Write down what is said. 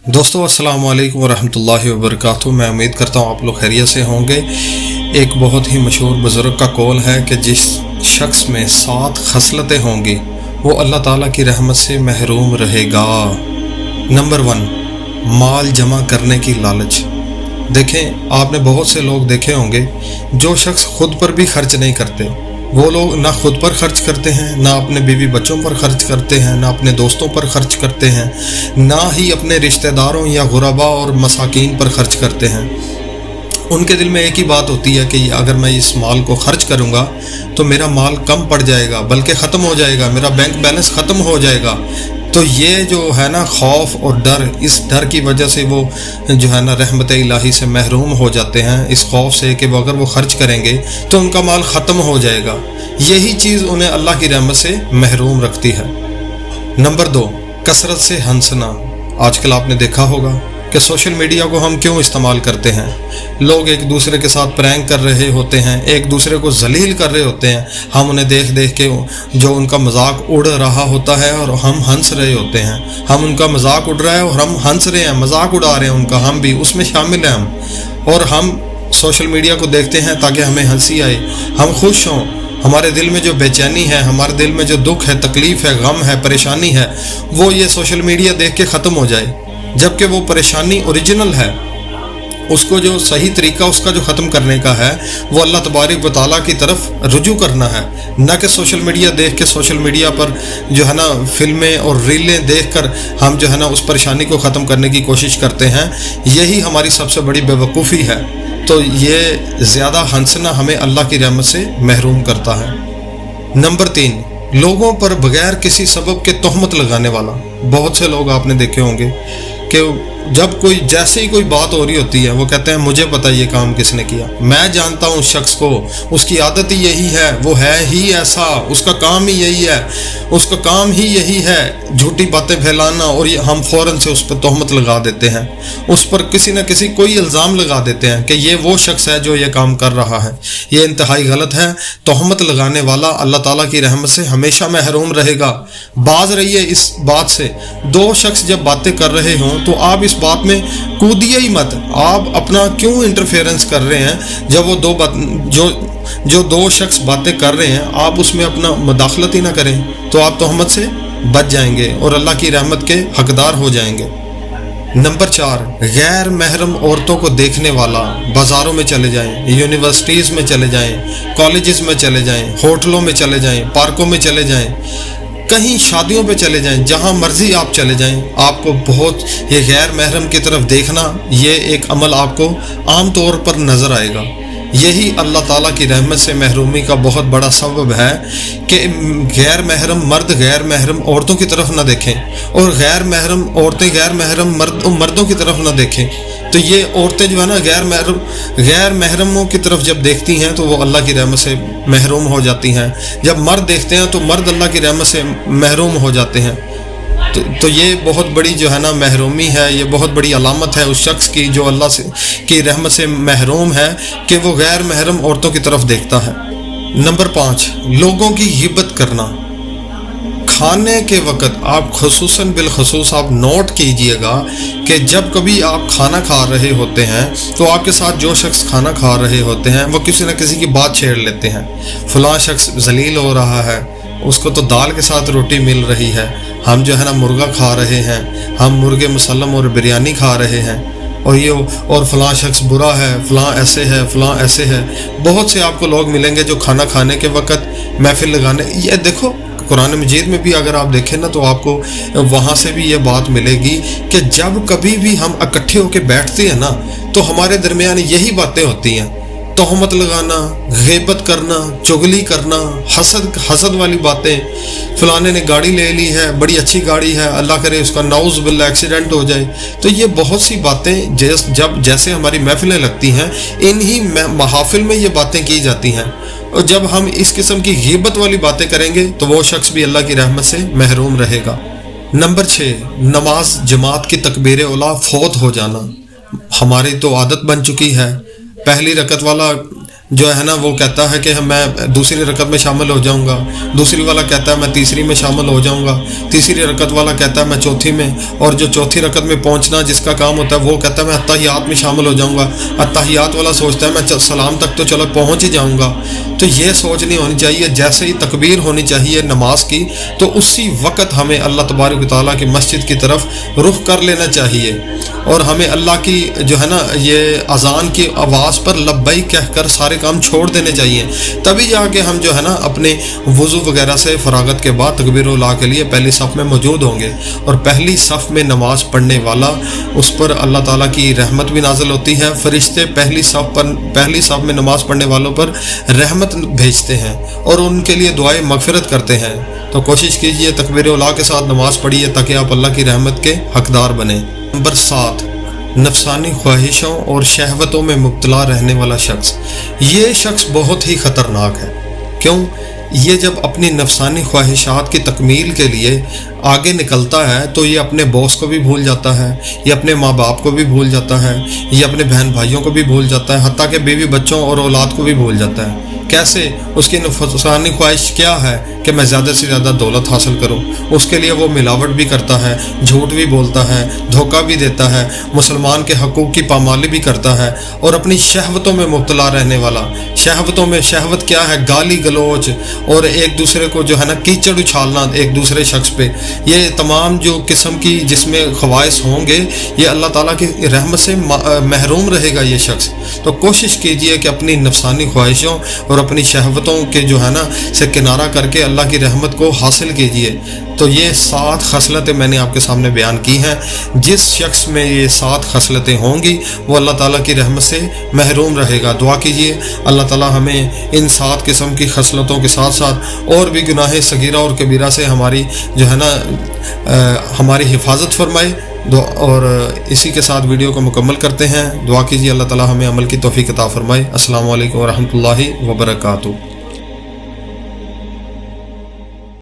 दोस्तों अस्सलाम वालेकुम वरहमतुल्लाहि वबरकातुहू। मैं उम्मीद करता हूँ आप लोग खैरियत से होंगे। एक बहुत ही मशहूर बुज़ुर्ग का कौल है कि जिस शख्स में 7 खसलतें होंगी वो अल्लाह ताला की रहमत से महरूम रहेगा। नंबर 1, माल जमा करने की लालच। देखें, आपने बहुत से लोग देखे होंगे जो शख्स खुद पर भी खर्च नहीं करते। वो लोग ना खुद पर खर्च करते हैं, ना अपने बीवी बच्चों पर खर्च करते हैं, ना अपने दोस्तों पर खर्च करते हैं, ना ही अपने रिश्तेदारों या गुरबा और मसाकीन पर खर्च करते हैं। उनके दिल में एक ही बात होती है कि अगर मैं इस माल को खर्च करूंगा तो मेरा माल कम पड़ जाएगा, बल्कि ख़त्म हो जाएगा, मेरा बैंक बैलेंस ख़त्म हो जाएगा। तो ये जो है ना खौफ और डर, इस डर की वजह से वो जो है ना रहमत इलाही से महरूम हो जाते हैं, इस खौफ से कि वो अगर वो खर्च करेंगे तो उनका माल ख़त्म हो जाएगा। यही चीज़ उन्हें अल्लाह की रहमत से महरूम रखती है। नंबर 2, कसरत से हंसना। आजकल आपने देखा होगा कि सोशल मीडिया को हम क्यों इस्तेमाल करते हैं। लोग एक दूसरे के साथ प्रैंक कर रहे होते हैं, एक दूसरे को जलील कर रहे होते हैं। हम उन्हें देख देख के जो उनका मजाक उड़ रहा होता है और हम हंस रहे होते हैं। हम उनका मजाक उड़ रहा है और हम हंस रहे हैं, मजाक उड़ा रहे हैं उनका, हम भी उसमें शामिल हैं हम। और हम सोशल मीडिया को देखते हैं ताकि हमें हंसी आए, हम खुश हों। हमारे दिल में जो बेचैनी है, हमारे दिल में जो दुख है, तकलीफ़ है, गम है, परेशानी है, वो ये सोशल मीडिया देख के ख़त्म हो जाए। जबकि वो परेशानी ओरिजिनल है, उसको जो सही तरीका उसका जो ख़त्म करने का है वो अल्लाह तबारक व तआला की तरफ रुजू करना है, न कि सोशल मीडिया देख के सोशल मीडिया पर जो है ना फिल्में और रीलें देखकर हम जो है ना उस परेशानी को ख़त्म करने की कोशिश करते हैं। यही हमारी सबसे बड़ी बेवकूफ़ी है। तो ये ज़्यादा हंसना हमें अल्लाह की रहमत से महरूम करता है। नंबर 3, लोगों पर बगैर किसी सबब के तोहमत लगाने वाला। बहुत से लोग आपने देखे होंगे कि जब कोई जैसे ही कोई बात हो रही होती है वो कहते हैं मुझे पता ये काम किसने किया, मैं जानता हूँ उस शख्स को, उसकी आदत ही यही है, वो है ही ऐसा, उसका काम ही यही है, उसका काम ही यही है, झूठी बातें फैलाना। और हम फ़ौरन से उस पर तोहमत लगा देते हैं, उस पर किसी न किसी कोई इल्ज़ाम लगा देते हैं कि ये वो शख्स है जो ये काम कर रहा है। ये इंतहाई गलत है। तोहमत लगाने वाला अल्लाह ताला की रहमत से हमेशा महरूम रहेगा। बाज रहिए इस बात से। 2 शख्स जब बातें कर रहे हों तो आप इस बात में कूदिए ही मत। आप अपना क्यों इंटरफेरेंस कर रहे हैं? जब वो जो 2 शख्स बातें कर रहे हैं आप उसमें अपना मुदाखलत ही ना करें तो आप तोहमत से बच जाएंगे और अल्लाह की रहमत के हकदार हो जाएंगे। नंबर 4, गैर महरम औरतों को देखने वाला। बाज़ारों में चले जाएं, यूनिवर्सिटीज़ में चले जाएं, कॉलेजेस में चले जाएं, होटलों में चले जाएं, पार्कों में चले जाएं, कहीं शादियों पे चले जाएं, जहां मर्जी आप चले जाएं, आपको बहुत ये गैर महरम की तरफ देखना, ये एक अमल आपको आम तौर पर नज़र आएगा। यही अल्लाह ताला की रहमत से महरूमी का बहुत बड़ा सबब है कि गैर महरम मर्द गैर महरम औरतों की तरफ ना देखें और गैर महरम औरतें गैर महरम मर्दों की तरफ ना देखें। तो ये औरतें जो है ना गैर महरमों की तरफ जब देखती हैं तो वो अल्लाह की रहमत से महरूम हो जाती हैं। जब मर्द देखते हैं तो मर्द अल्लाह की रहमत से महरूम हो जाते हैं। तो ये बहुत बड़ी जो है ना महरूमी है, ये बहुत बड़ी अलामत है उस शख्स की जो अल्लाह से की रहमत से महरूम है कि वो गैर महरम औरतों की तरफ देखता है। नंबर 5, लोगों की गिबत करना। खाने के वक़्त आप खुसूसन बिलखसूस आप नोट कीजिएगा कि जब कभी आप खाना खा रहे होते हैं तो आपके साथ जो शख्स खाना खा रहे होते हैं वो किसी न किसी की बात छेड़ लेते हैं। फ़लाँ शख्स जलील हो रहा है, उसको तो दाल के साथ रोटी मिल रही है, हम जो है ना मुर्गा खा रहे हैं, हम मुर्गे मुसल्लम और बिरयानी खा रहे हैं, और फ़लाँ शख्स बुरा है, फ़लाँ ऐसे है, फ़लाँ ऐसे है। बहुत से आपको लोग मिलेंगे जो खाना खाने के वक़्त महफिल लगाने, ये देखो कुरान मजीद में भी अगर आप देखें ना तो आपको वहाँ से भी ये बात मिलेगी कि जब कभी भी हम इकट्ठे होकर बैठते हैं ना तो हमारे दरमियान यही बातें होती हैं। तोहमत लगाना, ग़ीबत करना, चुगली करना, हसद वाली बातें, फ़लाने ने गाड़ी ले ली है, बड़ी अच्छी गाड़ी है, अल्लाह करे उसका नाउज़ बिल्लाह एक्सीडेंट हो जाए। तो ये बहुत सी बातें जब जैसे हमारी महफिलें लगती हैं इन्हीं महाफिल में ये बातें की जाती हैं। और जब हम इस किस्म की ग़ीबत वाली बातें करेंगे तो वो शख्स भी अल्लाह की रहमत से महरूम रहेगा। नंबर 6, नमाज जमात की तकबीर औला फौत हो जाना। हमारी तो आदत बन चुकी है, पहली रकत वाला جو ہے نا وہ کہتا ہے کہ میں دوسری رکعت میں شامل ہو جاؤں گا، دوسری والا کہتا ہے میں تیسری میں شامل ہو جاؤں گا، تیسری رکعت والا کہتا ہے میں چوتھی میں، اور جو چوتھی رکعت میں پہنچنا جس کا کام ہوتا ہے وہ کہتا ہے میں اتحیات میں شامل ہو جاؤں گا، اتحیات والا سوچتا ہے میں سلام تک تو چلو پہنچ ہی جاؤں گا۔ تو یہ سوچ نہیں ہونی چاہیے، جیسے ہی تکبیر ہونی چاہیے نماز کی تو اسی وقت ہمیں اللہ تبارک و تعالیٰ کی مسجد کی طرف رخ کر لینا چاہیے، اور ہمیں اللہ کی جو ہے نا یہ اذان کی آواز پر لبیک کہہ کر سارے کام چھوڑ دینے چاہیے، تبھی جا کے ہم جو ہے نا اپنے وضو وغیرہ سے فراغت کے بعد تکبیر اللہ کے لیے پہلی صف میں موجود ہوں گے۔ اور پہلی صف میں نماز پڑھنے والا اس پر اللہ تعالیٰ کی رحمت بھی نازل ہوتی ہے، فرشتے پہلی صف میں نماز پڑھنے والوں پر رحمت بھیجتے ہیں اور ان کے لیے دعائیں مغفرت کرتے ہیں۔ تو کوشش کیجئے تکبیر اللہ کے ساتھ نماز پڑھیے تاکہ آپ اللہ کی رحمت کے حقدار بنیں۔ نمبر 7، نفسانی خواہشوں اور شہوتوں میں مبتلا رہنے والا شخص۔ یہ شخص بہت ہی خطرناک ہے۔ کیوں؟ یہ جب اپنی نفسانی خواہشات کی تکمیل کے لیے آگے نکلتا ہے تو یہ اپنے باس کو بھی بھول جاتا ہے، یہ اپنے ماں باپ کو بھی بھول جاتا ہے، یہ اپنے بہن بھائیوں کو بھی بھول جاتا ہے، حتیٰ کہ بیوی بچوں اور اولاد کو بھی بھول جاتا ہے۔ کیسے؟ اس کی نفسانی خواہش کیا ہے کہ میں زیادہ سے زیادہ دولت حاصل کروں، اس کے لیے وہ ملاوٹ بھی کرتا ہے، جھوٹ بھی بولتا ہے، دھوکہ بھی دیتا ہے، مسلمان کے حقوق کی پامالی بھی کرتا ہے، اور اپنی شہوتوں میں مبتلا رہنے والا۔ شہوت کیا ہے؟ گالی گلوچ اور ایک دوسرے کو جو ہے نا کیچڑ اچھالنا ایک دوسرے شخص پہ، یہ تمام جو قسم کی جس میں خواہش ہوں گے یہ اللہ تعالیٰ کی رحمت سے محروم رہے گا یہ شخص۔ تو کوشش کیجئے کہ اپنی نفسانی خواہشوں اور اپنی شہوتوں کے جو ہے نا سے کنارہ کر کے اللہ کی رحمت کو حاصل کیجئے۔ تو یہ 7 خصلتیں میں نے آپ کے سامنے بیان کی ہیں، جس شخص میں یہ 7 خصلتیں ہوں گی وہ اللہ تعالیٰ کی رحمت سے محروم رہے گا۔ دعا کیجئے اللہ تعالیٰ ہمیں ان 7 قسم کی خصلتوں کے ساتھ ساتھ اور بھی گناہ صغیرہ اور کبیرہ سے ہماری جو ہے نا ہماری حفاظت فرمائے۔ اور اسی کے ساتھ ویڈیو کو مکمل کرتے ہیں۔ دعا کیجیے اللہ تعالیٰ ہمیں عمل کی توفیق عطا فرمائے۔ السلام علیکم ورحمۃ اللہ وبرکاتہ۔